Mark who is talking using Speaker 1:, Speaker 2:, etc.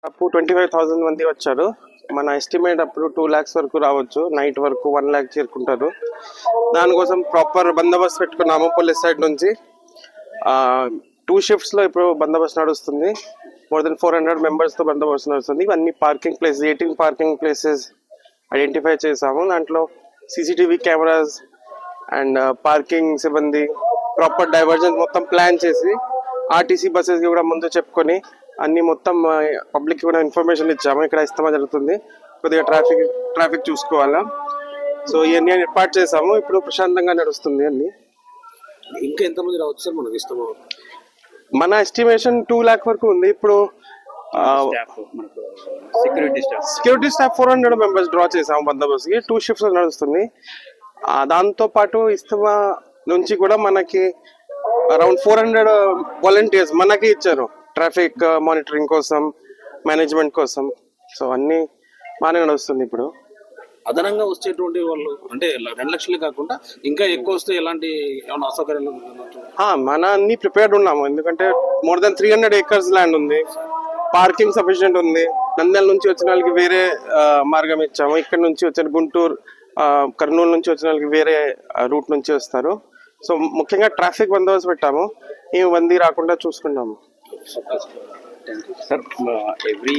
Speaker 1: అప్పుడు 25,000 మంది వచ్చారు. మన ఎస్టిమేట్ అప్పుడు 2 lakhs వరకు రావచ్చు. నైట్ వరకు 1 lakh చేరుకుంటారు. దానికోసం ప్రాపర్ బందోబస్తు పెట్టుకున్నాము పోలీస్ సైడ్ నుంచి. 2 shifts లో ఇప్పుడు బందోబస్తు నడుస్తుంది. మోర్ దెన్ 400 members తో బందోబస్తు నడుస్తుంది. ఇవన్నీ parking place 18 parking places identify చేసాము. దాంట్లో సీసీటీవీ కెమెరాస్ అండ్ పార్కింగ్ సిబ్బంది ప్రాపర్ డైవర్జన్ మొత్తం ప్లాన్ చేసి ఆర్టీసీ బస్సెస్కి కూడా ముందు చెప్పుకొని అన్ని మొత్తం పబ్లిక్ కూడా ఇన్ఫర్మేషన్ ఇచ్చాము. ఇక్కడ ఇస్తమా జరుగుతుంది, కొద్దిగా ట్రాఫిక్ చూసుకోవాలా. సో ఇవన్నీ ఏర్పాటు చేసాము. ఇప్పుడు ప్రశాంతంగా నడుస్తుంది అన్ని.
Speaker 2: ఇంకా ఎంతమంది రావచ్చు సార్ మనకి ఇష్టమా?
Speaker 1: మన ఎస్టిమేషన్ 2 lakh వరకు ఉంది. ఇప్పుడు సెక్యూరిటీ స్టాఫ్ 400 members డ్రా చేసాము బందోబస్తుకి. 2 shifts నడుస్తుంది. దాంతో పాటు ఇస్తమా నుంచి కూడా మనకి అరౌండ్ 400 వాలంటీర్స్ మనకి ఇచ్చారు ట్రాఫిక్ మానిటరింగ్ కోసం, మేనేజ్మెంట్ కోసం. సో అన్ని బాగానే నడుస్తుంది. ఇప్పుడు
Speaker 2: అదనంగా వచ్చేటువంటి వాళ్ళు అంటే 2 లక్షలు కాకుండా ఇంకా ఎక్కువ వస్తే ఎలాంటి ఏమైనా అసౌకర్యాలు?
Speaker 1: మన అన్ని ప్రిపేర్డ్ ఉన్నాము. ఎందుకంటే మోర్ దెన్ 300 acres ల్యాండ్ ఉంది, పార్కింగ్ సఫిషియెంట్ ఉంది. నంద్యాల నుంచి వచ్చిన వాళ్ళకి వేరే మార్గం ఇచ్చాము. ఇక్కడ నుంచి వచ్చిన గుంటూరు, కర్నూలు నుంచి వచ్చిన వాళ్ళకి వేరే రూట్ నుంచి వస్తారు. సో ముఖ్యంగా ట్రాఫిక్ బందోబస్తు పెట్టాము. ఈ మంది రాకుండా చూసుకున్నాము.
Speaker 3: Sir every